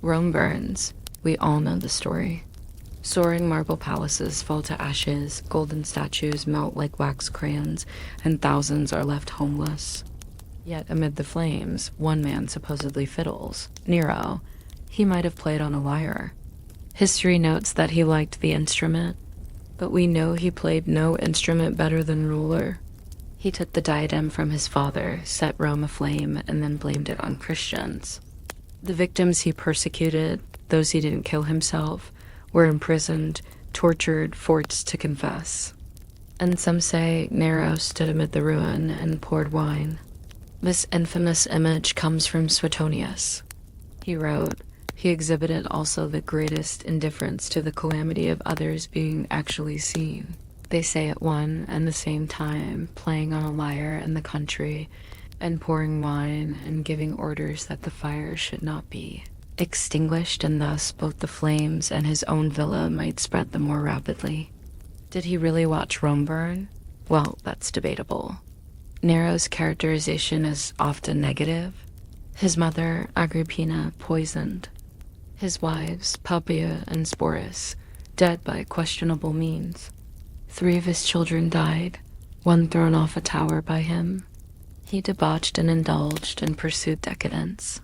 Rome burns. We all know the story. Soaring marble palaces fall to ashes, golden statues melt like wax crayons, and thousands are left homeless. Yet amid the flames, one man supposedly fiddles, Nero. He might have played on a lyre. History notes that he liked the instrument, but we know he played no instrument better than ruler. He took the diadem from his father, set Rome aflame, and then blamed it on Christians. The victims he persecuted, those he didn't kill himself, were imprisoned, tortured, forced to confess. And some say Nero stood amid the ruin and poured wine. This infamous image comes from Suetonius. He wrote, he exhibited also the greatest indifference to the calamity of others being actually seen. They say at one and the same time, playing on a lyre in the country, and pouring wine and giving orders that the fire should not be extinguished, and thus both the flames and his own villa might spread the more rapidly. Did he really watch Rome burn? Well, that's debatable. Nero's characterization is often negative. His mother, Agrippina, poisoned. His wives, Poppaea and Sporus, dead by questionable means. 3 of his children died, 1 thrown off a tower by him. He debauched and indulged and pursued decadence.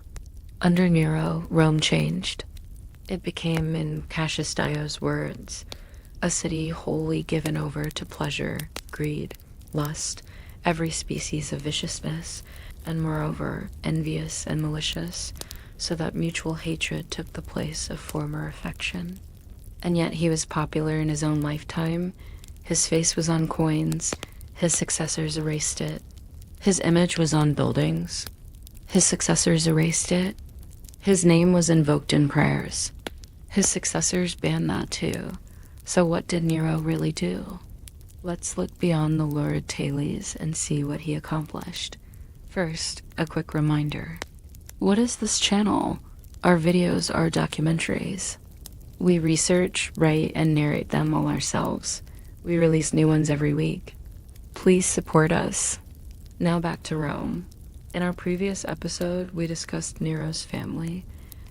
Under Nero, Rome changed. It became, in Cassius Dio's words, a city wholly given over to pleasure, greed, lust, every species of viciousness, and moreover, envious and malicious, so that mutual hatred took the place of former affection. And yet he was popular in his own lifetime. His face was on coins. His successors erased it. His image was on buildings. His successors erased it. His name was invoked in prayers. His successors banned that too. So what did Nero really do? Let's look beyond the lurid tales and see what he accomplished. First, a quick reminder. What is this channel? Our videos are documentaries. We research, write, and narrate them all ourselves. We release new ones every week. Please support us. Now back to Rome. In our previous episode, we discussed Nero's family,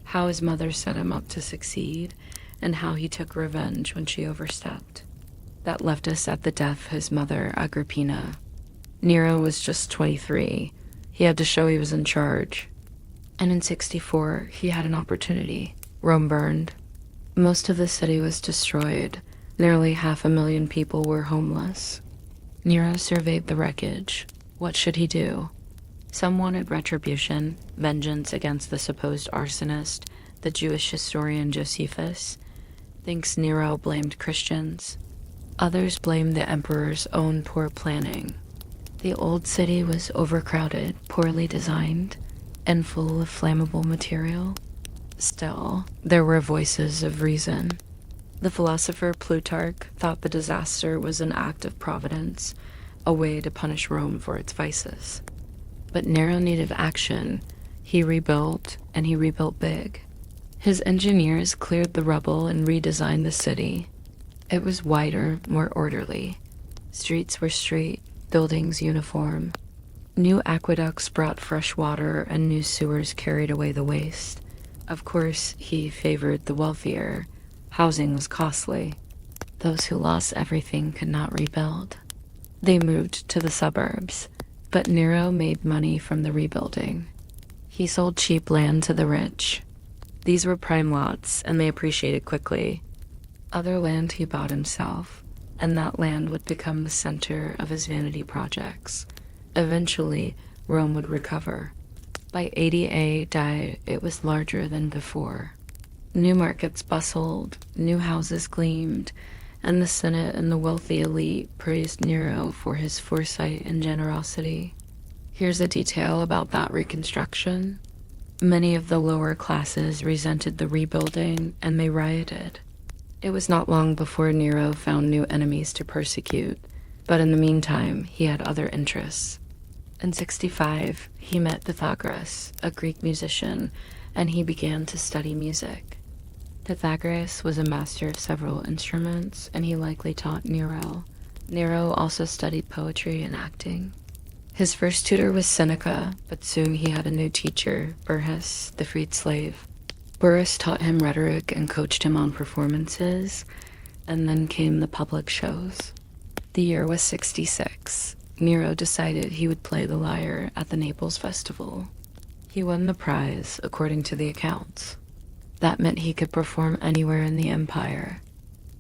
how his mother set him up to succeed, and how he took revenge when she overstepped. That left us at the death of his mother, Agrippina. Nero was just 23. He had to show he was in charge. And in 64, he had an opportunity. Rome burned. Most of the city was destroyed. Nearly 500,000 people were homeless. Nero surveyed the wreckage. What should he do? Some wanted retribution, vengeance against the supposed arsonist. The Jewish historian Josephus thinks Nero blamed Christians. Others blamed the emperor's own poor planning. The old city was overcrowded, poorly designed, and full of flammable material. Still, there were voices of reason. The philosopher Plutarch thought the disaster was an act of providence, a way to punish Rome for its vices. But Nero needed action. He rebuilt, and he rebuilt big. His engineers cleared the rubble and redesigned the city. It was wider, more orderly. Streets were straight, buildings uniform. New aqueducts brought fresh water, and new sewers carried away the waste. Of course, he favored the wealthier. Housing was costly. Those who lost everything could not rebuild. They moved to the suburbs. But Nero made money from the rebuilding. He sold cheap land to the rich. These were prime lots, and they appreciated quickly. Other land he bought himself, and that land would become the center of his vanity projects. Eventually, Rome would recover. By 80 A.D., it was larger than before. New markets bustled, new houses gleamed, and the Senate and the wealthy elite praised Nero for his foresight and generosity. Here's a detail about that reconstruction. Many of the lower classes resented the rebuilding, and they rioted. It was not long before Nero found new enemies to persecute, but in the meantime, he had other interests. In 65, he met Pythagoras, a Greek musician, and he began to study music. Pythagoras was a master of several instruments, and he likely taught Nero. Nero also studied poetry and acting. His first tutor was Seneca, but soon he had a new teacher, Burrhus, the freed slave. Burrus taught him rhetoric and coached him on performances, and then came the public shows. The year was 66. Nero decided he would play the lyre at the Naples festival. He won the prize, according to the accounts. That meant he could perform anywhere in the empire.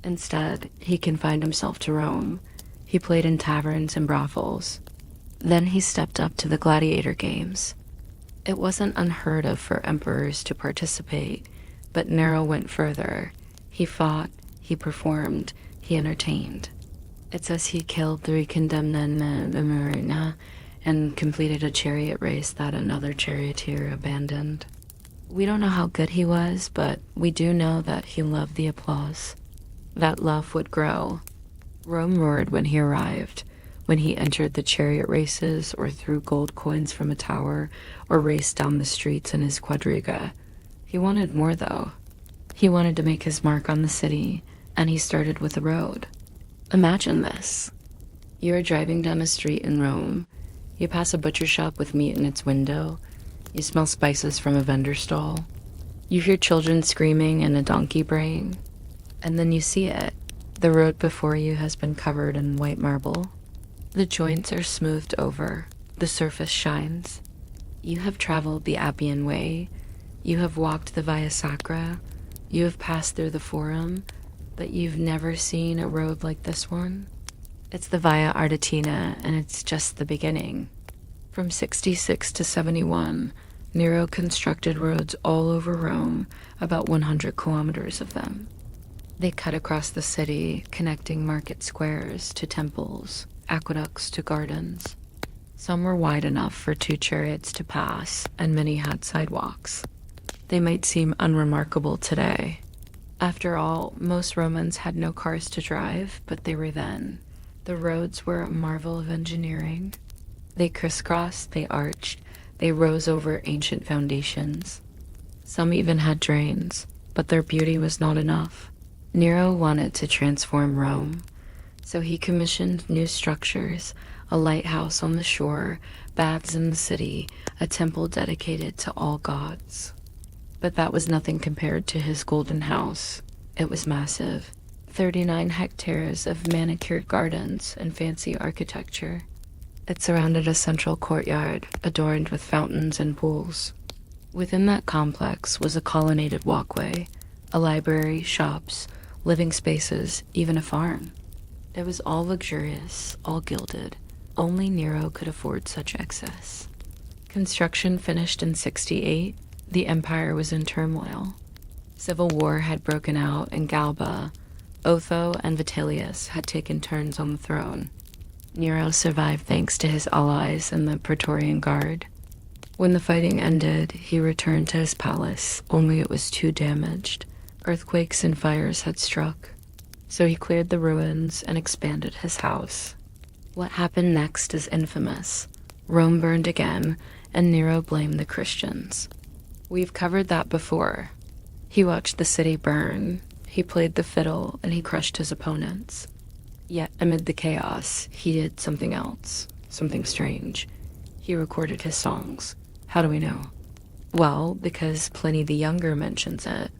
Instead, he confined himself to Rome. He played in taverns and brothels. Then he stepped up to the gladiator games. It wasn't unheard of for emperors to participate, but Nero went further. He fought, he performed, he entertained. It says he killed 3 condemned men and completed a chariot race that another charioteer abandoned. We don't know how good he was, but we do know that he loved the applause. That love would grow. Rome roared when he arrived, when he entered the chariot races or threw gold coins from a tower or raced down the streets in his quadriga. He wanted more, though. He wanted to make his mark on the city, and he started with the road. Imagine this. You are driving down a street in Rome. You pass a butcher shop with meat in its window. You smell spices from a vendor stall. You hear children screaming and a donkey braying. And then you see it. The road before you has been covered in white marble. The joints are smoothed over. The surface shines. You have traveled the Appian Way. You have walked the Via Sacra. You have passed through the Forum. But you've never seen a road like this one? It's the Via Ardeatina, and it's just the beginning. From 66 to 71, Nero constructed roads all over Rome, about 100 kilometers of them. They cut across the city, connecting market squares to temples, aqueducts to gardens. Some were wide enough for 2 chariots to pass, and many had sidewalks. They might seem unremarkable today. After all, most Romans had no cars to drive, but they were then. The roads were a marvel of engineering. They crisscrossed, they arched, they rose over ancient foundations. Some even had drains, but their beauty was not enough. Nero wanted to transform Rome, so he commissioned new structures, a lighthouse on the shore, baths in the city, a temple dedicated to all gods. But that was nothing compared to his golden house. It was massive. 39 hectares of manicured gardens and fancy architecture. It surrounded a central courtyard, adorned with fountains and pools. Within that complex was a colonnaded walkway, a library, shops, living spaces, even a farm. It was all luxurious, all gilded. Only Nero could afford such excess. Construction finished in 68. The empire was in turmoil. Civil war had broken out in Galba. Otho and Vitellius had taken turns on the throne. Nero survived thanks to his allies in the Praetorian Guard. When the fighting ended, he returned to his palace, only it was too damaged. Earthquakes and fires had struck. So he cleared the ruins and expanded his house. What happened next is infamous. Rome burned again, and Nero blamed the Christians. We've covered that before. He watched the city burn, he played the fiddle, and he crushed his opponents. Yet, amid the chaos, he did something else, something strange. He recorded his songs. How do we know? Well, because Pliny the Younger mentions it.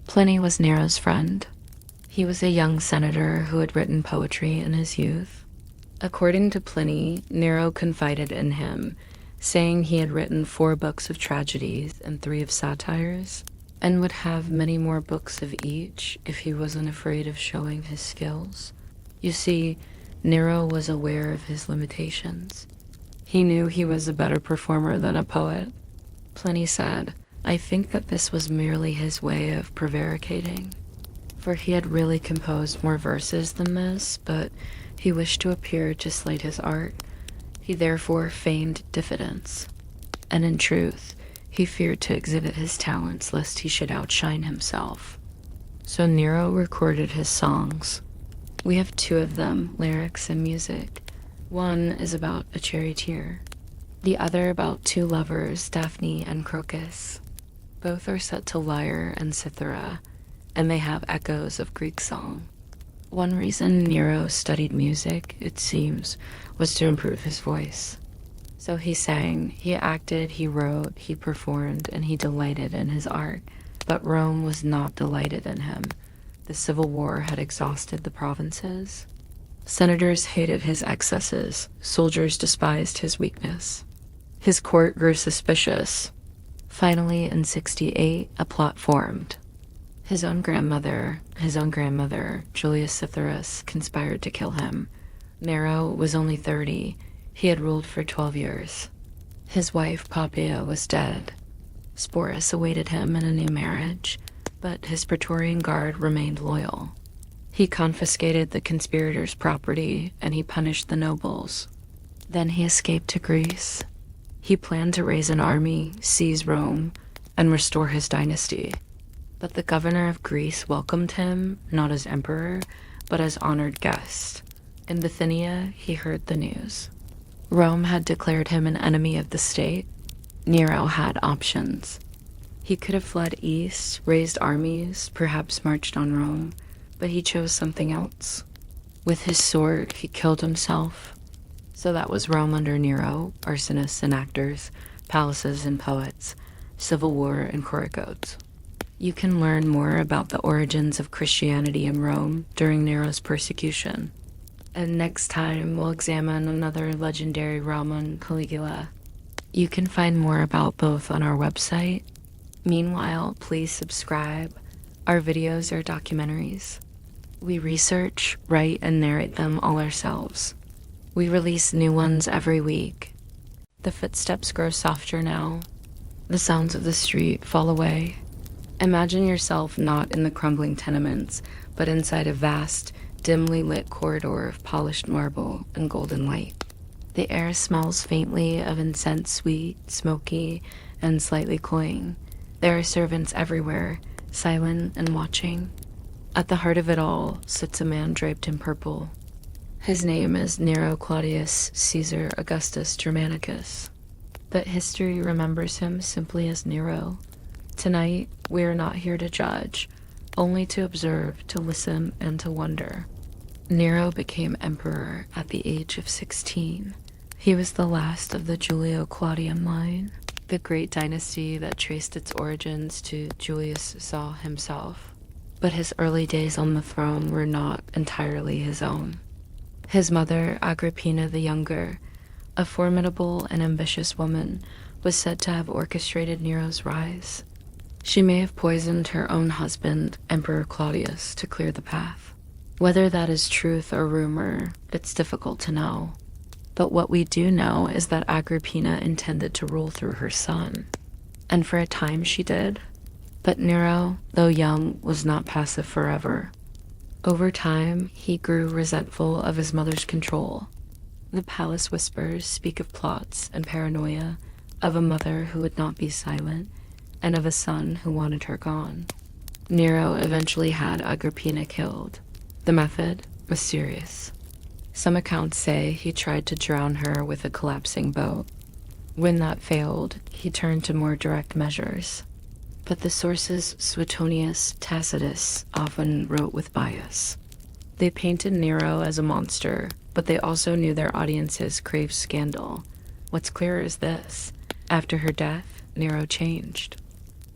Pliny was Nero's friend. He was a young senator who had written poetry in his youth. According to Pliny, Nero confided in him, saying he had written 4 books of tragedies and 3 of satires, and would have many more books of each if he wasn't afraid of showing his skills. You see, Nero was aware of his limitations. He knew he was a better performer than a poet. Pliny said, I think that this was merely his way of prevaricating, for he had really composed more verses than this, but he wished to appear to slight his art. He therefore feigned diffidence, and in truth, he feared to exhibit his talents lest he should outshine himself. So Nero recorded his songs. We have 2 of them, lyrics and music. One is about a charioteer, the other about 2 lovers, Daphne and Crocus. Both are set to lyre and cithara, and they have echoes of Greek song. One reason Nero studied music, it seems, was to improve his voice. So he sang, he acted, he wrote, he performed, and he delighted in his art. But Rome was not delighted in him. The civil war had exhausted the provinces. Senators hated his excesses. Soldiers despised his weakness. His court grew suspicious. Finally, in 68, a plot formed. His own grandmother, Julius Cythera's, conspired to kill him. Nero was only 30. He had ruled for 12 years. His wife, Poppaea, was dead. Sporus awaited him in a new marriage, but his Praetorian Guard remained loyal. He confiscated the conspirators' property, and he punished the nobles. Then he escaped to Greece. He planned to raise an army, seize Rome, and restore his dynasty. But the governor of Greece welcomed him, not as emperor, but as honored guest. In Bithynia, he heard the news. Rome had declared him an enemy of the state. Nero had options. He could have fled east, raised armies, perhaps marched on Rome, but he chose something else. With his sword, he killed himself. So that was Rome under Nero, arsonists and actors, palaces and poets, civil war and court codes. You can learn more about the origins of Christianity in Rome during Nero's persecution. And next time, we'll examine another legendary Roman, Caligula. You can find more about both on our website. Meanwhile, please subscribe. Our videos are documentaries. We research, write, and narrate them all ourselves. We release new ones every week. The footsteps grow softer now. The sounds of the street fall away. Imagine yourself not in the crumbling tenements, but inside a vast, dimly lit corridor of polished marble and golden light. The air smells faintly of incense, sweet, smoky, and slightly cloying. There are servants everywhere, silent and watching. At the heart of it all sits a man draped in purple. His name is Nero Claudius Caesar Augustus Germanicus, but history remembers him simply as Nero. Tonight, we are not here to judge, only to observe, to listen, and to wonder. Nero became emperor at the age of 16. He was the last of the Julio-Claudian line, the great dynasty that traced its origins to Julius Caesar himself. But his early days on the throne were not entirely his own. His mother, Agrippina the Younger, a formidable and ambitious woman, was said to have orchestrated Nero's rise. She may have poisoned her own husband, Emperor Claudius, to clear the path. Whether that is truth or rumor, it's difficult to know. But what we do know is that Agrippina intended to rule through her son. And for a time she did. But Nero, though young, was not passive forever. Over time, he grew resentful of his mother's control. The palace whispers speak of plots and paranoia, of a mother who would not be silent, and of a son who wanted her gone. Nero eventually had Agrippina killed. The method was serious. Some accounts say he tried to drown her with a collapsing boat. When that failed, he turned to more direct measures. But the sources Suetonius, Tacitus often wrote with bias. They painted Nero as a monster, but they also knew their audiences craved scandal. What's clear is this: after her death, Nero changed.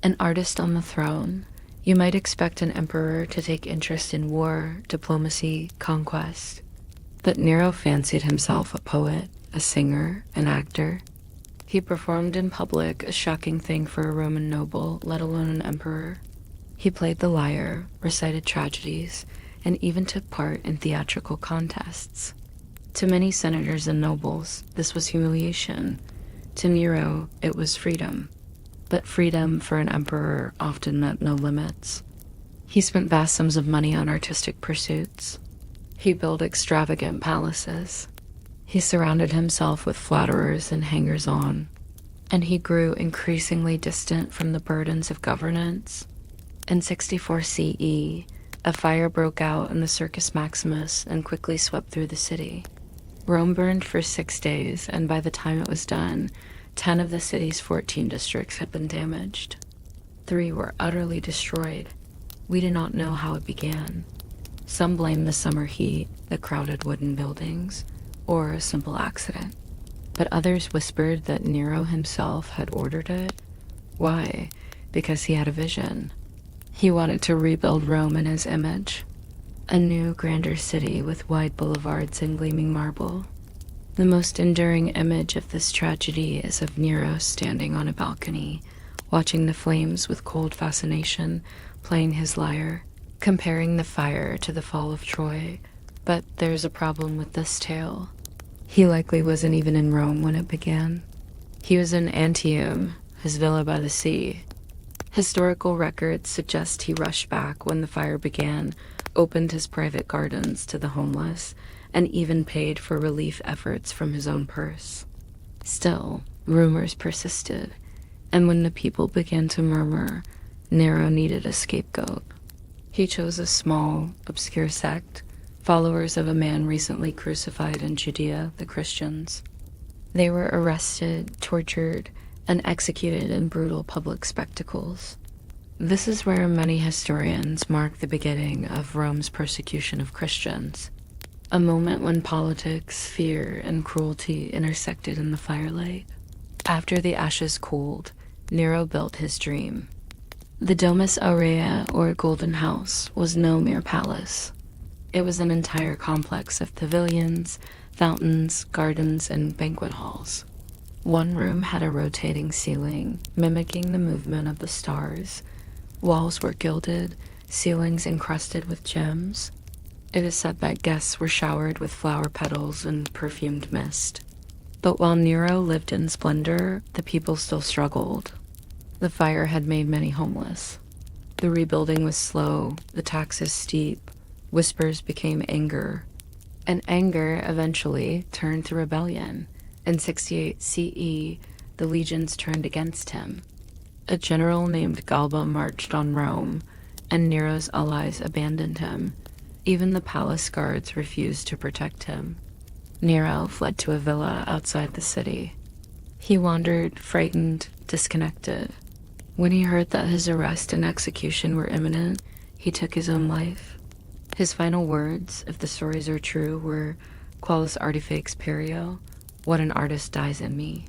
An artist on the throne, you might expect an emperor to take interest in war, diplomacy, conquest. But Nero fancied himself a poet, a singer, an actor. He performed in public, a shocking thing for a Roman noble, let alone an emperor. He played the lyre, recited tragedies, and even took part in theatrical contests. To many senators and nobles, this was humiliation. To Nero, it was freedom. But freedom for an emperor often meant no limits. He spent vast sums of money on artistic pursuits. He built extravagant palaces. He surrounded himself with flatterers and hangers-on. And he grew increasingly distant from the burdens of governance. In 64 CE, a fire broke out in the Circus Maximus and quickly swept through the city. Rome burned for 6 days, and by the time it was done, 10 of the city's 14 districts had been damaged. 3 were utterly destroyed. We do not know how it began. Some blame the summer heat, the crowded wooden buildings, or a simple accident. But others whispered that Nero himself had ordered it. Why? Because he had a vision. He wanted to rebuild Rome in his image, a new, grander city with wide boulevards and gleaming marble. The most enduring image of this tragedy is of Nero standing on a balcony, watching the flames with cold fascination, playing his lyre, comparing the fire to the fall of Troy. But there's a problem with this tale. He likely wasn't even in Rome when it began. He was in Antium, his villa by the sea. Historical records suggest he rushed back when the fire began, opened his private gardens to the homeless, and even paid for relief efforts from his own purse. Still, rumors persisted, and when the people began to murmur, Nero needed a scapegoat. He chose a small, obscure sect, followers of a man recently crucified in Judea, the Christians. They were arrested, tortured, and executed in brutal public spectacles. This is where many historians mark the beginning of Rome's persecution of Christians, a moment when politics, fear, and cruelty intersected in the firelight. After the ashes cooled, Nero built his dream. The Domus Aurea, or Golden House, was no mere palace. It was an entire complex of pavilions, fountains, gardens, and banquet halls. One room had a rotating ceiling, mimicking the movement of the stars. Walls were gilded, ceilings encrusted with gems. It is said that guests were showered with flower petals and perfumed mist. But while Nero lived in splendor, the people still struggled. The fire had made many homeless. The rebuilding was slow, the taxes steep, whispers became anger. And anger eventually turned to rebellion. In 68 CE, the legions turned against him. A general named Galba marched on Rome, and Nero's allies abandoned him. Even the palace guards refused to protect him. Nero fled to a villa outside the city. He wandered, frightened, disconnected. When he heard that his arrest and execution were imminent, he took his own life. His final words, if the stories are true, were "Qualis artifex perio," what an artist dies in me.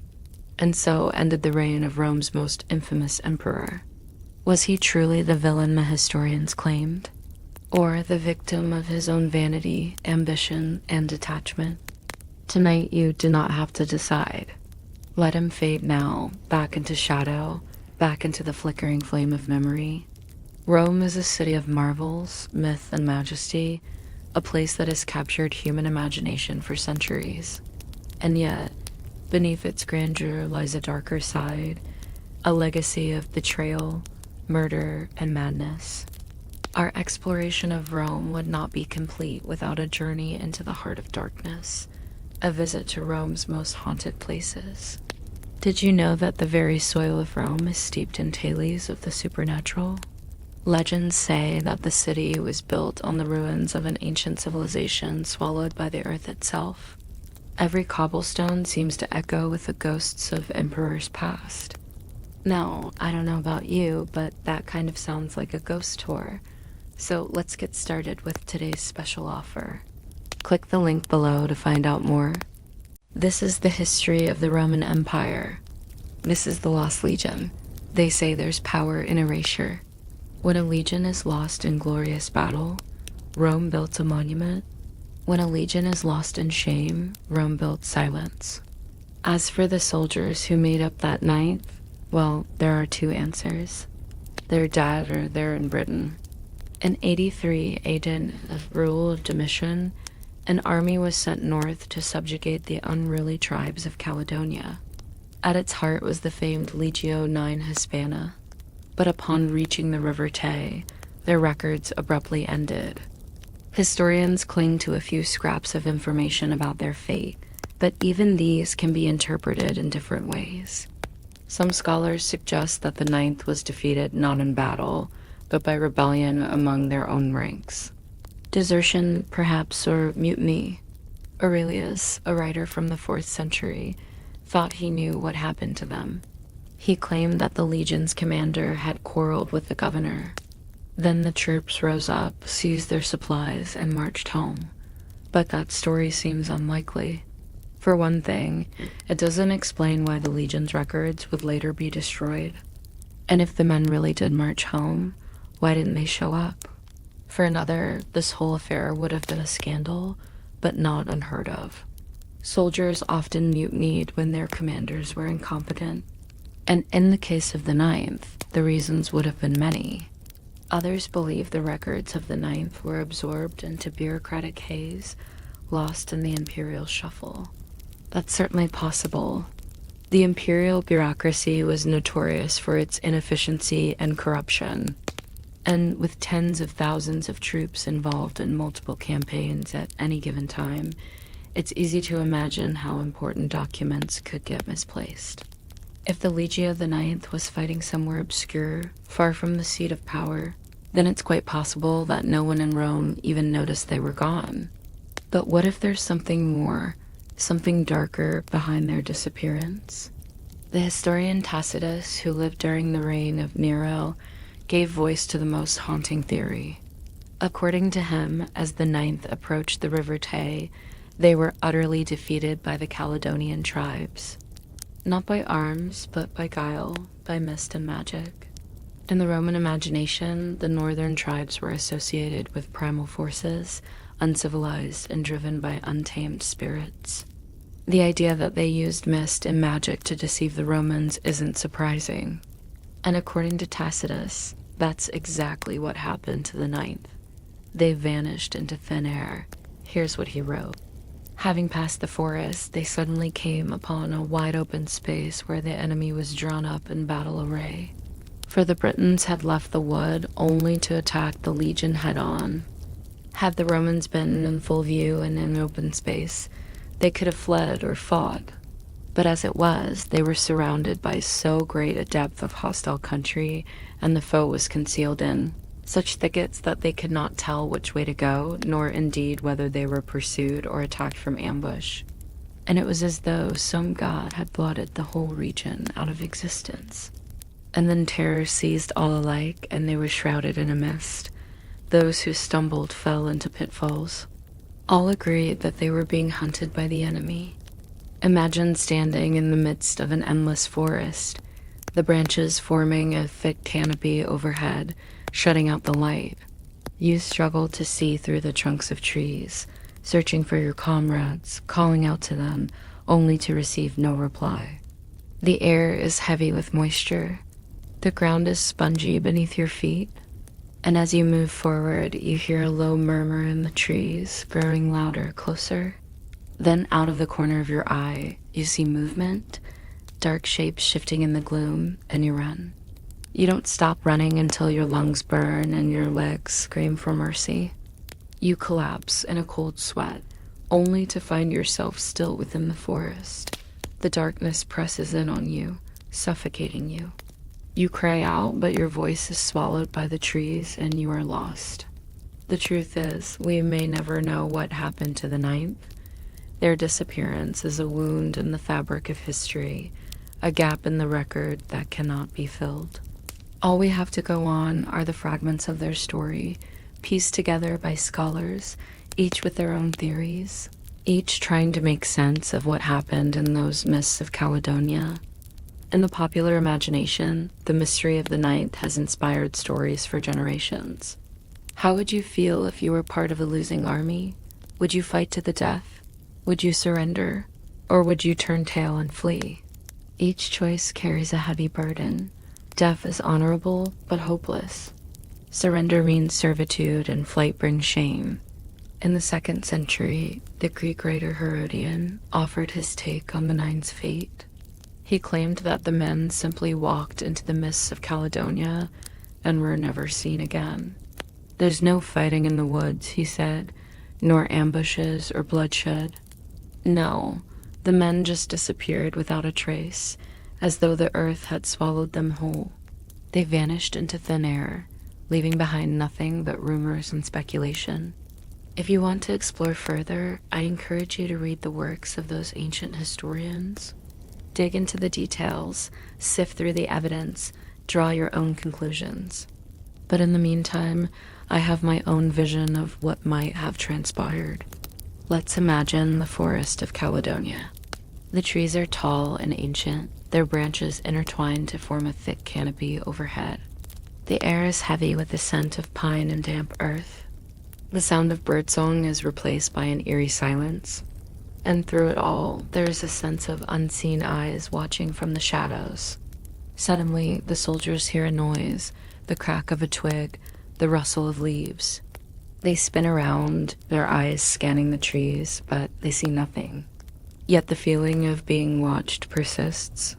And so ended the reign of Rome's most infamous emperor. Was he truly the villain the historians claimed? Or the victim of his own vanity, ambition, and detachment? Tonight you do not have to decide. Let him fade now, back into shadow, back into the flickering flame of memory. Rome is a city of marvels, myth, and majesty, a place that has captured human imagination for centuries. And yet, beneath its grandeur lies a darker side, a legacy of betrayal, murder, and madness. Our exploration of Rome would not be complete without a journey into the heart of darkness, a visit to Rome's most haunted places. Did you know that the very soil of Rome is steeped in tales of the supernatural? Legends say that the city was built on the ruins of an ancient civilization swallowed by the earth itself. Every cobblestone seems to echo with the ghosts of emperors past. Now, I don't know about you, but that kind of sounds like a ghost tour. So let's get started with today's special offer. Click the link below to find out more. This is the history of the Roman Empire. This is the Lost Legion. They say there's power in erasure. When a legion is lost in glorious battle, Rome built a monument. When a legion is lost in shame, Rome built silence. As for the soldiers who made up that ninth, well, there are two answers. They're dead or they're in Britain. In 83 AD of rule of Domitian, an army was sent north to subjugate the unruly tribes of Caledonia. At its heart was the famed Legio IX Hispana. But upon reaching the River Tay, their records abruptly ended. Historians cling to a few scraps of information about their fate, but even these can be interpreted in different ways. Some scholars suggest that the Ninth was defeated not in battle, but by rebellion among their own ranks. Desertion, perhaps, or mutiny. Aurelius, a writer from the 4th century, thought he knew what happened to them. He claimed that the legion's commander had quarreled with the governor. Then the troops rose up, seized their supplies, and marched home. But that story seems unlikely. For one thing, it doesn't explain why the legion's records would later be destroyed. And if the men really did march home, Why didn't they show up? For another, this whole affair would have been a scandal, but not unheard of. Soldiers often mutinied when their commanders were incompetent, and in the case of the Ninth, the reasons would have been many. Others believe the records of the Ninth were absorbed into bureaucratic haze, lost in the imperial shuffle. That's certainly possible. The imperial bureaucracy was notorious for its inefficiency and corruption, and with tens of thousands of troops involved in multiple campaigns at any given time, it's easy to imagine how important documents could get misplaced. If the Legio of the Ninth was fighting somewhere obscure, far from the seat of power, then it's quite possible that no one in Rome even noticed they were gone. But what if there's something more, something darker behind their disappearance? The historian Tacitus, who lived during the reign of Nero, gave voice to the most haunting theory. According to him, as the Ninth approached the River Tay, they were utterly defeated by the Caledonian tribes. Not by arms, but by guile, by mist and magic. In the Roman imagination, the northern tribes were associated with primal forces, uncivilized and driven by untamed spirits. The idea that they used mist and magic to deceive the Romans isn't surprising. And according to Tacitus, that's exactly what happened to the Ninth. They vanished into thin air. Here's what he wrote. Having passed the forest, they suddenly came upon a wide-open space where the enemy was drawn up in battle array. For the Britons had left the wood only to attack the legion head-on. Had the Romans been in full view and in open space, they could have fled or fought. But as it was, they were surrounded by so great a depth of hostile country, and the foe was concealed in such thickets that they could not tell which way to go, nor indeed whether they were pursued or attacked from ambush. And it was as though some god had blotted the whole region out of existence. And then terror seized all alike, and they were shrouded in a mist. Those who stumbled fell into pitfalls. All agreed that they were being hunted by the enemy. Imagine standing in the midst of an endless forest, the branches forming a thick canopy overhead, shutting out the light. You struggle to see through the trunks of trees, searching for your comrades, calling out to them, only to receive no reply. The air is heavy with moisture. The ground is spongy beneath your feet. And as you move forward, you hear a low murmur in the trees, growing louder, closer. Then out of the corner of your eye, you see movement, dark shapes shifting in the gloom, and you run. You don't stop running until your lungs burn and your legs scream for mercy. You collapse in a cold sweat, only to find yourself still within the forest. The darkness presses in on you, suffocating you. You cry out, but your voice is swallowed by the trees and you are lost. The truth is, we may never know what happened to the Ninth. Their disappearance is a wound in the fabric of history, a gap in the record that cannot be filled. All we have to go on are the fragments of their story, pieced together by scholars, each with their own theories, each trying to make sense of what happened in those mists of Caledonia. In the popular imagination, the mystery of the Ninth has inspired stories for generations. How would you feel if you were part of a losing army? Would you fight to the death? Would you surrender? Or would you turn tail and flee? Each choice carries a heavy burden. Death is honorable, but hopeless. Surrender means servitude, and flight brings shame. In the 2nd century, the Greek writer Herodian offered his take on the Nine's fate. He claimed that the men simply walked into the mists of Caledonia and were never seen again. There's no fighting in the woods, he said, nor ambushes or bloodshed. No, the men just disappeared without a trace, as though the earth had swallowed them whole. They vanished into thin air, leaving behind nothing but rumors and speculation. If you want to explore further, I encourage you to read the works of those ancient historians. Dig into the details, sift through the evidence, draw your own conclusions. But in the meantime, I have my own vision of what might have transpired. Let's imagine the forest of Caledonia. The trees are tall and ancient, their branches intertwined to form a thick canopy overhead. The air is heavy with the scent of pine and damp earth. The sound of birdsong is replaced by an eerie silence, and through it all, there is a sense of unseen eyes watching from the shadows. Suddenly, the soldiers hear a noise, the crack of a twig, the rustle of leaves. They spin around, their eyes scanning the trees, but they see nothing. Yet the feeling of being watched persists.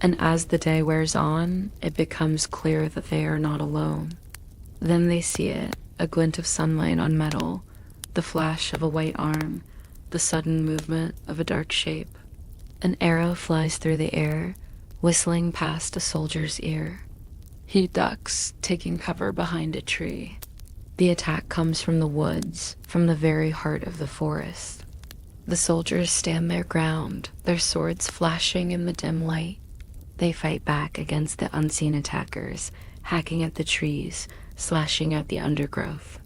And as the day wears on, it becomes clear that they are not alone. Then they see it, a glint of sunlight on metal, the flash of a white arm, the sudden movement of a dark shape. An arrow flies through the air, whistling past a soldier's ear. He ducks, taking cover behind a tree. The attack comes from the woods, from the very heart of the forest. The soldiers stand their ground, their swords flashing in the dim light. They fight back against the unseen attackers, hacking at the trees, slashing at the undergrowth.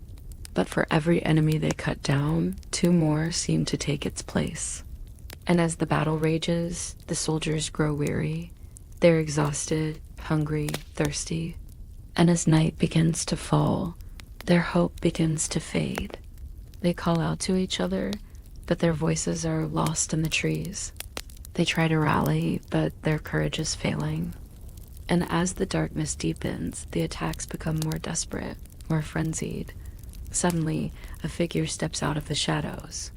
But for every enemy they cut down, two more seem to take its place. And as the battle rages, the soldiers grow weary. They're exhausted, hungry, thirsty. And as night begins to fall, their hope begins to fade. They call out to each other, but their voices are lost in the trees. They try to rally, but their courage is failing. And as the darkness deepens, the attacks become more desperate, more frenzied. Suddenly, a figure steps out of the shadows.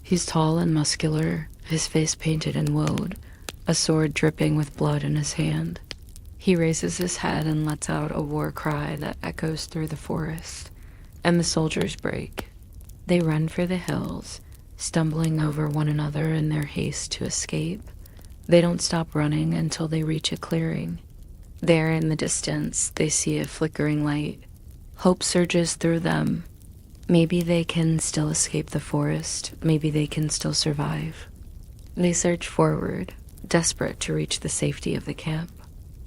He's tall and muscular, his face painted in woad, a sword dripping with blood in his hand. He raises his head and lets out a war cry that echoes through the forest, and the soldiers break. They run for the hills, stumbling over one another in their haste to escape. They don't stop running until they reach a clearing. There in the distance, they see a flickering light. Hope surges through them. Maybe they can still escape the forest. Maybe they can still survive. They search forward, desperate to reach the safety of the camp.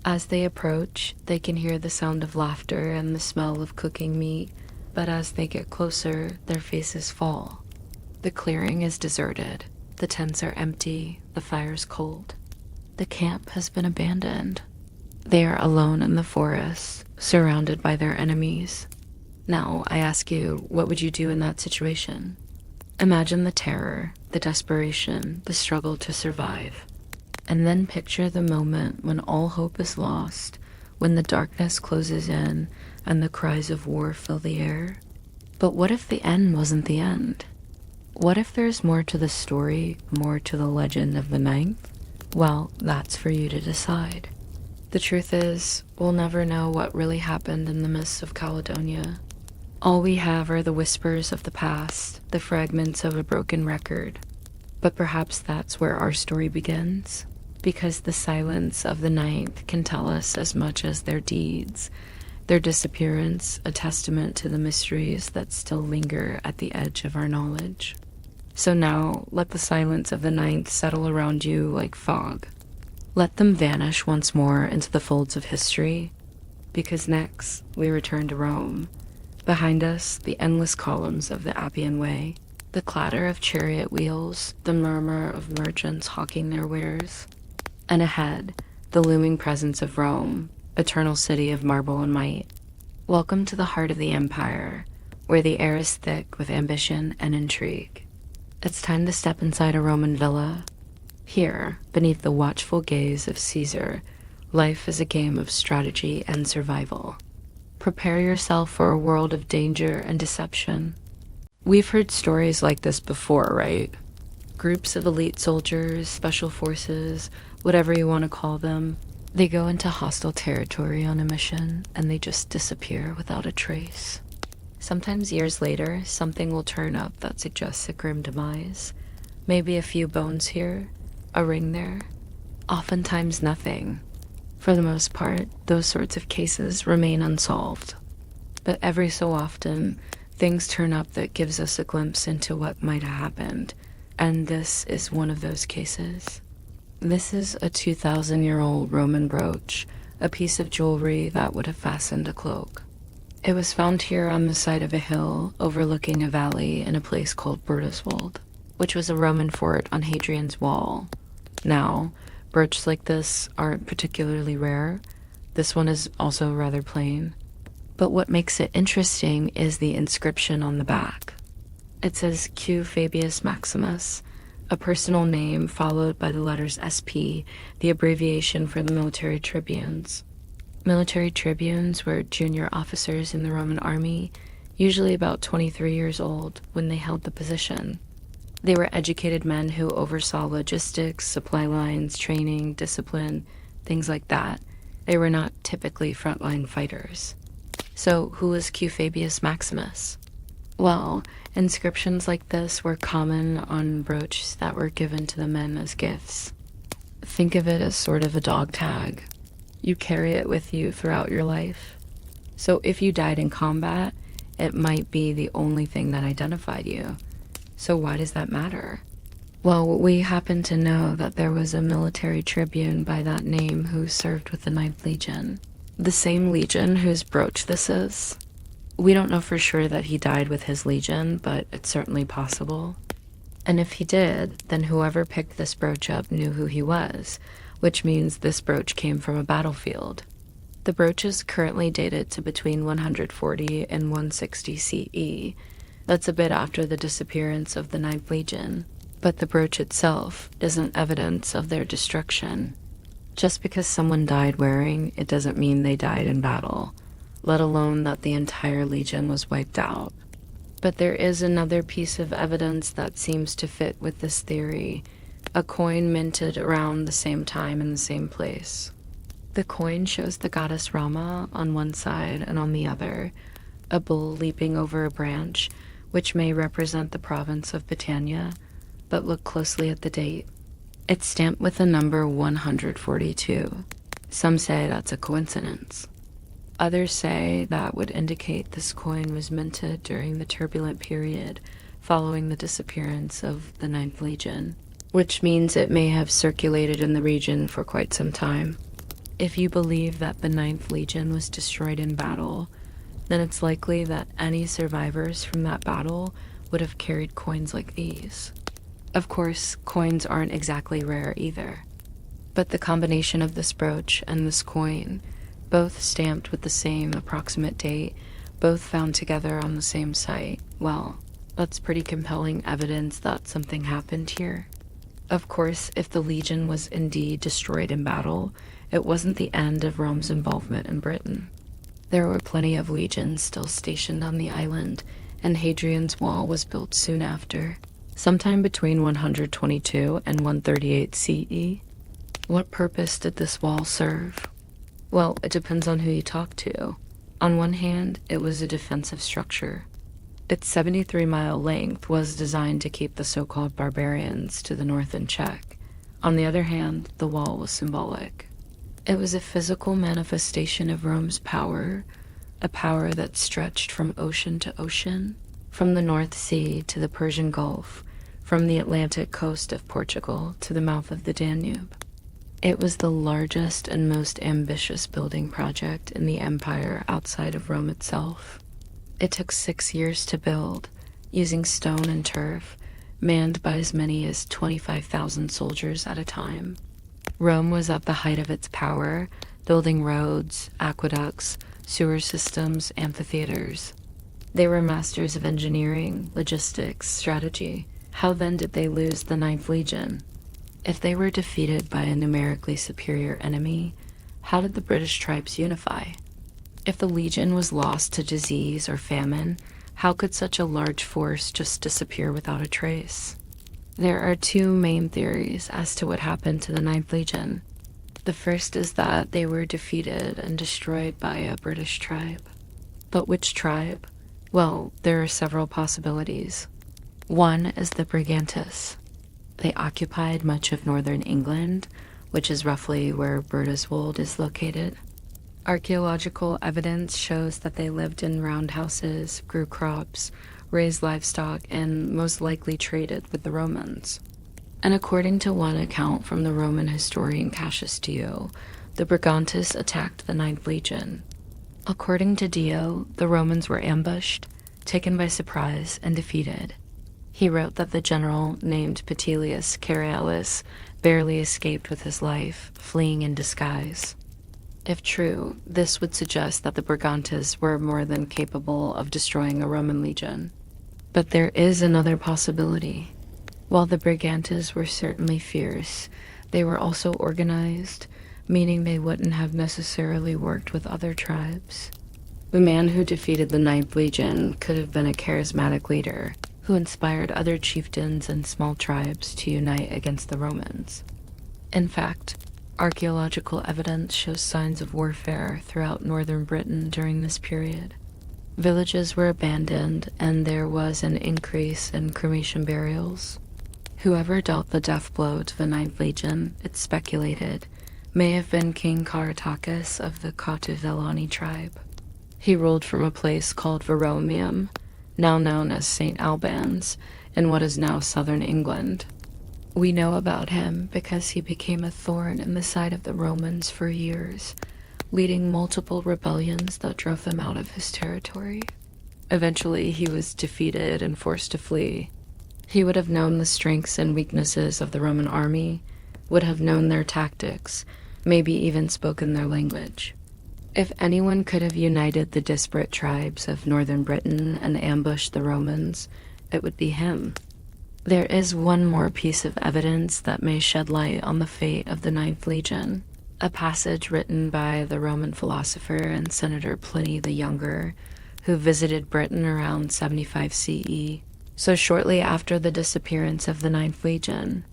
As they approach, they can hear the sound of laughter and the smell of cooking meat, but as they get closer, their faces fall. The clearing is deserted. The tents are empty. The fire's cold. The camp has been abandoned. They are alone in the forest, surrounded by their enemies. Now, I ask you, what would you do in that situation? Imagine the terror, the desperation, the struggle to survive. And then picture the moment when all hope is lost, when the darkness closes in and the cries of war fill the air. But what if the end wasn't the end? What if there's more to the story, more to the legend of the ninth? Well, that's for you to decide. The truth is, we'll never know what really happened in the mists of Caledonia. All we have are the whispers of the past, the fragments of a broken record. But perhaps that's where our story begins, because the silence of the ninth can tell us as much as their deeds, their disappearance a testament to the mysteries that still linger at the edge of our knowledge. So now, let the silence of the ninth settle around you like fog. Let them vanish once more into the folds of history, because next we return to Rome. Behind us, the endless columns of the Appian Way, the clatter of chariot wheels, the murmur of merchants hawking their wares. And ahead, the looming presence of Rome, eternal city of marble and might. Welcome to the heart of the empire, where the air is thick with ambition and intrigue. It's time to step inside a Roman villa. Here, beneath the watchful gaze of Caesar, life is a game of strategy and survival. Prepare yourself for a world of danger and deception. We've heard stories like this before, right? Groups of elite soldiers, special forces, whatever you want to call them, they go into hostile territory on a mission, and they just disappear without a trace. Sometimes years later, something will turn up that suggests a grim demise. Maybe a few bones here, a ring there. Oftentimes nothing. For the most part, those sorts of cases remain unsolved. But every so often, things turn up that gives us a glimpse into what might have happened, and this is one of those cases. This is a 2,000-year-old Roman brooch, a piece of jewelry that would have fastened a cloak. It was found here on the side of a hill overlooking a valley in a place called Bertuswald, which was a Roman fort on Hadrian's Wall. Now, brooches like this aren't particularly rare, This one is also rather plain. But what makes it interesting is the inscription on the back. It says Q Fabius Maximus, a personal name followed by the letters SP, the abbreviation for the military tribunes. Military tribunes were junior officers in the Roman army, usually about 23 years old when they held the position. They were educated men who oversaw logistics, supply lines, training, discipline, things like that. They were not typically frontline fighters. So who was Q Fabius Maximus? Well, inscriptions like this were common on brooches that were given to the men as gifts. Think of it as sort of a dog tag. You carry it with you throughout your life. So if you died in combat, it might be the only thing that identified you. So why does that matter? Well, we happen to know that there was a military tribune by that name who served with the 9th Legion. The same legion whose brooch this is. We don't know for sure that he died with his legion, but it's certainly possible. And if he did, then whoever picked this brooch up knew who he was, which means this brooch came from a battlefield. The brooch is currently dated to between 140 and 160 CE. That's a bit after the disappearance of the 9th Legion, but the brooch itself isn't evidence of their destruction. Just because someone died wearing it doesn't mean they died in battle, let alone that the entire legion was wiped out. But there is another piece of evidence that seems to fit with this theory, a coin minted around the same time in the same place. The coin shows the goddess Rama on one side and on the other, a bull leaping over a branch, which may represent the province of Britannia, but look closely at the date. It's stamped with the number 142. Some say that's a coincidence. Others say that would indicate this coin was minted during the turbulent period following the disappearance of the 9th Legion, which means it may have circulated in the region for quite some time. If you believe that the 9th Legion was destroyed in battle, then it's likely that any survivors from that battle would have carried coins like these. Of course, coins aren't exactly rare either, but the combination of this brooch and this coin, both stamped with the same approximate date, both found together on the same site, well, that's pretty compelling evidence that something happened here. Of course, if the Legion was indeed destroyed in battle, it wasn't the end of Rome's involvement in Britain. There were plenty of legions still stationed on the island, and Hadrian's Wall was built soon after, sometime between 122 and 138 CE. What purpose did this wall serve? Well, it depends on who you talk to. On one hand, it was a defensive structure. Its 73-mile length was designed to keep the so-called barbarians to the north in check. On the other hand, the wall was symbolic. It was a physical manifestation of Rome's power, a power that stretched from ocean to ocean, from the North Sea to the Persian Gulf, from the Atlantic coast of Portugal to the mouth of the Danube. It was the largest and most ambitious building project in the empire outside of Rome itself. It took 6 years to build, using stone and turf, manned by as many as 25,000 soldiers at a time. Rome was at the height of its power, building roads, aqueducts, sewer systems, amphitheaters. They were masters of engineering, logistics, strategy. How then did they lose the 9th Legion? If they were defeated by a numerically superior enemy, how did the British tribes unify? If the Legion was lost to disease or famine, how could such a large force just disappear without a trace? There are two main theories as to what happened to the 9th Legion. The first is that they were defeated and destroyed by a British tribe. But which tribe? Well, there are several possibilities. One is the Brigantes. They occupied much of northern England, which is roughly where Bertelswold is located. Archaeological evidence shows that they lived in roundhouses, grew crops, raised livestock, and most likely traded with the Romans. And according to one account from the Roman historian Cassius Dio, the Brigantes attacked the 9th Legion. According to Dio, the Romans were ambushed, taken by surprise, and defeated. He wrote that the general, named Petilius Cerialis, barely escaped with his life, fleeing in disguise. If true, this would suggest that the Brigantes were more than capable of destroying a Roman legion. But there is another possibility. While the Brigantes were certainly fierce, they were also organized, meaning they wouldn't have necessarily worked with other tribes. The man who defeated the Ninth Legion could have been a charismatic leader who inspired other chieftains and small tribes to unite against the Romans. In fact, archaeological evidence shows signs of warfare throughout northern Britain during this period. Villages were abandoned, and there was an increase in cremation burials. Whoever dealt the death blow to the Ninth Legion, it's speculated, may have been King Caratacus of the Cautivellani tribe. He ruled from a place called Veronium, now known as St. Albans, in what is now southern England. We know about him because he became a thorn in the side of the Romans for years, leading multiple rebellions that drove them out of his territory. Eventually, he was defeated and forced to flee. He would have known the strengths and weaknesses of the Roman army, would have known their tactics, maybe even spoken their language. If anyone could have united the disparate tribes of northern Britain and ambushed the Romans, it would be him. There is one more piece of evidence that may shed light on the fate of the Ninth Legion, a passage written by the Roman philosopher and senator Pliny the Younger, who visited Britain around 75 CE. So shortly after the disappearance of the Ninth Legion,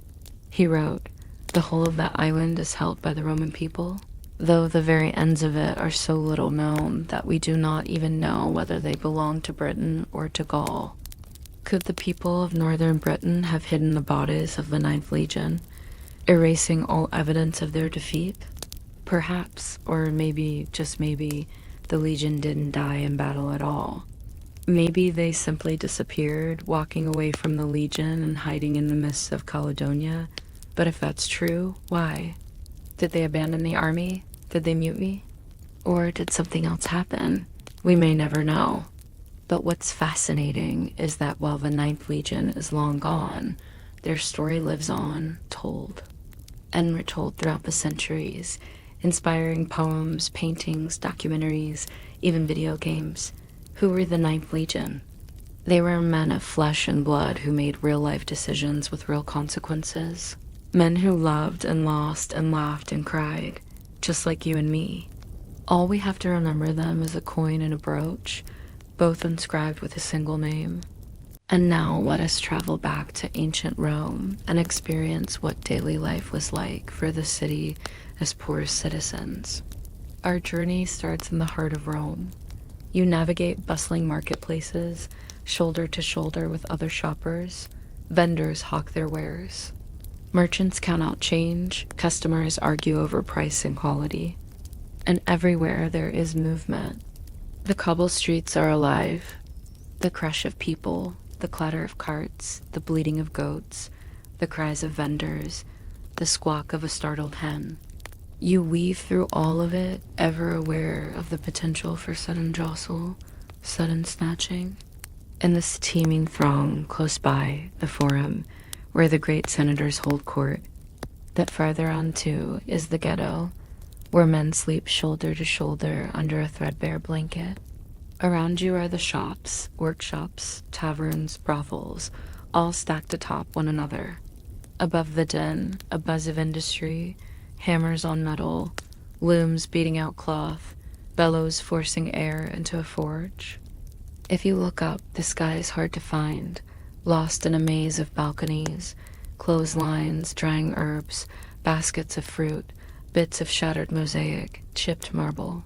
he wrote, "The whole of that island is held by the Roman people, though the very ends of it are so little known that we do not even know whether they belong to Britain or to Gaul." Could the people of northern Britain have hidden the bodies of the Ninth Legion, erasing all evidence of their defeat? Perhaps, or maybe, just maybe, the Legion didn't die in battle at all. Maybe they simply disappeared, walking away from the Legion and hiding in the mists of Caledonia. But if that's true, why? Did they abandon the army? Did they mutiny? Or did something else happen? We may never know. But what's fascinating is that while the Ninth Legion is long gone, their story lives on, told, and retold throughout the centuries, inspiring poems, paintings, documentaries, even video games. Who were the Ninth Legion? They were men of flesh and blood who made real-life decisions with real consequences. Men who loved and lost and laughed and cried, just like you and me. All we have to remember them is a coin and a brooch, both inscribed with a single name. And now let us travel back to ancient Rome and experience what daily life was like for the city as poor citizens. Our journey starts in the heart of Rome. You navigate bustling marketplaces, shoulder to shoulder with other shoppers. Vendors hawk their wares. Merchants count out change, customers argue over price and quality. And everywhere there is movement. The cobble streets are alive. The crush of people, the clatter of carts, the bleating of goats, the cries of vendors, the squawk of a startled hen. You weave through all of it, ever aware of the potential for sudden jostle, sudden snatching. In this teeming throng close by, the forum, where the great senators hold court, that farther on too is the ghetto, where men sleep shoulder to shoulder under a threadbare blanket. Around you are the shops, workshops, taverns, brothels, all stacked atop one another. Above the din, a buzz of industry, hammers on metal, looms beating out cloth, bellows forcing air into a forge. If you look up, the sky is hard to find, lost in a maze of balconies, clotheslines, drying herbs, baskets of fruit, bits of shattered mosaic, chipped marble.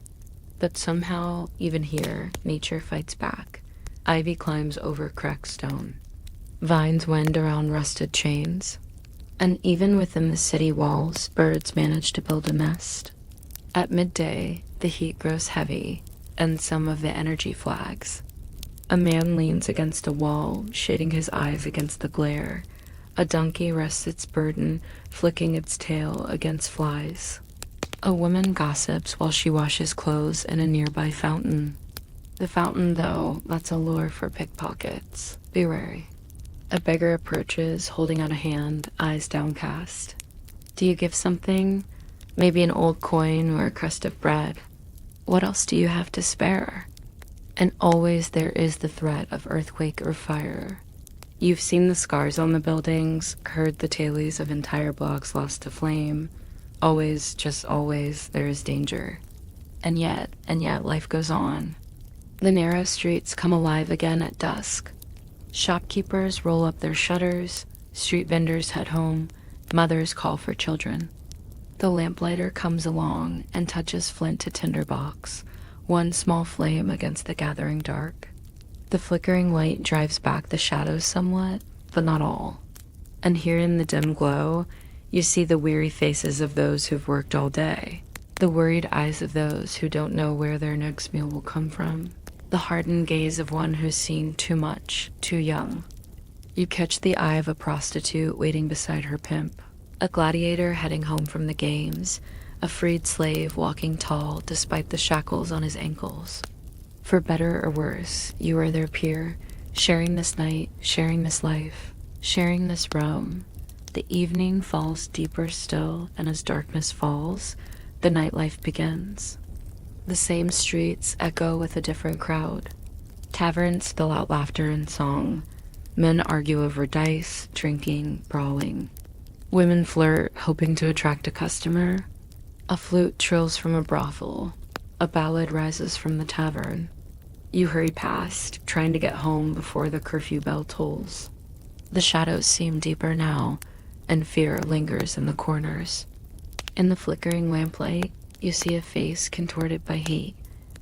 But somehow, even here, nature fights back. Ivy climbs over cracked stone. Vines wind around rusted chains. And even within the city walls, birds manage to build a nest. At midday, the heat grows heavy, and some of the energy flags. A man leans against a wall, shading his eyes against the glare. A donkey rests its burden, flicking its tail against flies. A woman gossips while she washes clothes in a nearby fountain. The fountain, though, that's a lure for pickpockets. Be wary. A beggar approaches, holding out a hand, eyes downcast. Do you give something? Maybe an old coin or a crust of bread. What else do you have to spare? And always there is the threat of earthquake or fire. You've seen the scars on the buildings, heard the tales of entire blocks lost to flame. Always, just always, there is danger. And yet, life goes on. The narrow streets come alive again at dusk. Shopkeepers roll up their shutters, street vendors head home, mothers call for children. The lamplighter comes along and touches flint to tinderbox, one small flame against the gathering dark. The flickering light drives back the shadows somewhat, but not all. And here in the dim glow, you see the weary faces of those who've worked all day, the worried eyes of those who don't know where their next meal will come from, the hardened gaze of one who's seen too much, too young. You catch the eye of a prostitute waiting beside her pimp, a gladiator heading home from the games, a freed slave walking tall despite the shackles on his ankles. For better or worse, you are their peer, sharing this night, sharing this life, sharing this roam. The evening falls deeper still, and as darkness falls, the nightlife begins. The same streets echo with a different crowd. Taverns spill out laughter and song. Men argue over dice, drinking, brawling. Women flirt, hoping to attract a customer. A flute trills from a brothel. A ballad rises from the tavern. You hurry past, trying to get home before the curfew bell tolls. The shadows seem deeper now, and fear lingers in the corners. In the flickering lamplight, you see a face contorted by hate,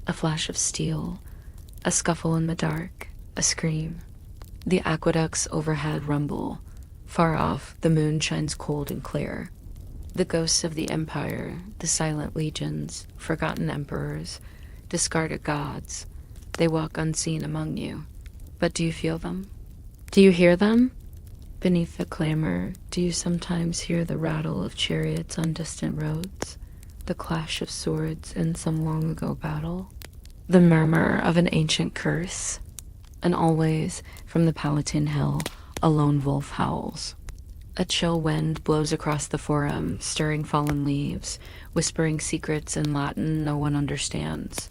a flash of steel, a scuffle in the dark, a scream. The aqueducts overhead rumble. Far off, the moon shines cold and clear. The ghosts of the empire, the silent legions, forgotten emperors, discarded gods, they walk unseen among you. But do you feel them? Do you hear them? Beneath the clamor, do you sometimes hear the rattle of chariots on distant roads? The clash of swords in some long ago battle? The murmur of an ancient curse? And always, from the Palatine Hill, a lone wolf howls. A chill wind blows across the forum, stirring fallen leaves, whispering secrets in Latin no one understands.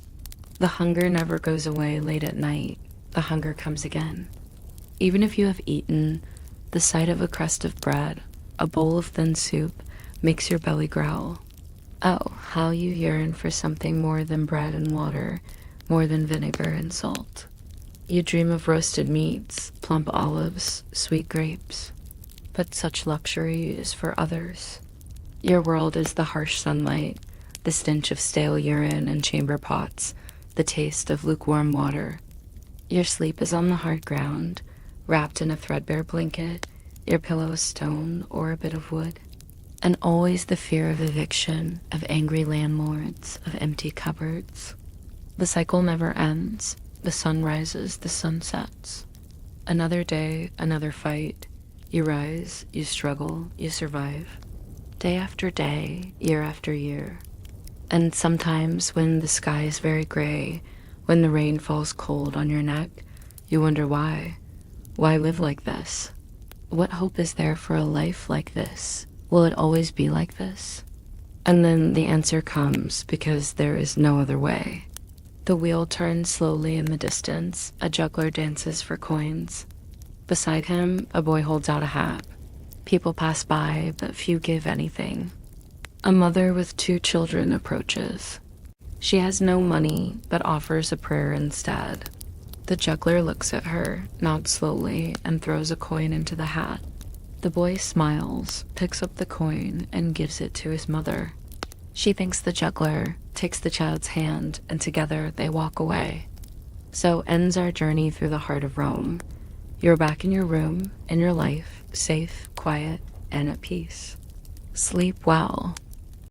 The hunger never goes away late at night. The hunger comes again. Even if you have eaten, the sight of a crust of bread, a bowl of thin soup, makes your belly growl. Oh, how you yearn for something more than bread and water, more than vinegar and salt. You dream of roasted meats, plump olives, sweet grapes. But such luxury is for others. Your world is the harsh sunlight, the stench of stale urine and chamber pots, the taste of lukewarm water. Your sleep is on the hard ground, wrapped in a threadbare blanket, your pillow a stone or a bit of wood. And always the fear of eviction, of angry landlords, of empty cupboards. The cycle never ends. The sun rises, the sun sets. Another day, another fight. You rise, you struggle, you survive. Day after day, year after year. And sometimes when the sky is very gray, when the rain falls cold on your neck, you wonder why. Why live like this? What hope is there for a life like this? Will it always be like this? And then the answer comes because there is no other way. The wheel turns slowly in the distance. A juggler dances for coins. Beside him, a boy holds out a hat. People pass by, but few give anything. A mother with 2 children approaches. She has no money, but offers a prayer instead. The juggler looks at her, nods slowly, and throws a coin into the hat. The boy smiles, picks up the coin, and gives it to his mother. She thanks the juggler, takes the child's hand, and together they walk away. So ends our journey through the heart of Rome. You're back in your room, in your life, safe, quiet, and at peace. Sleep well.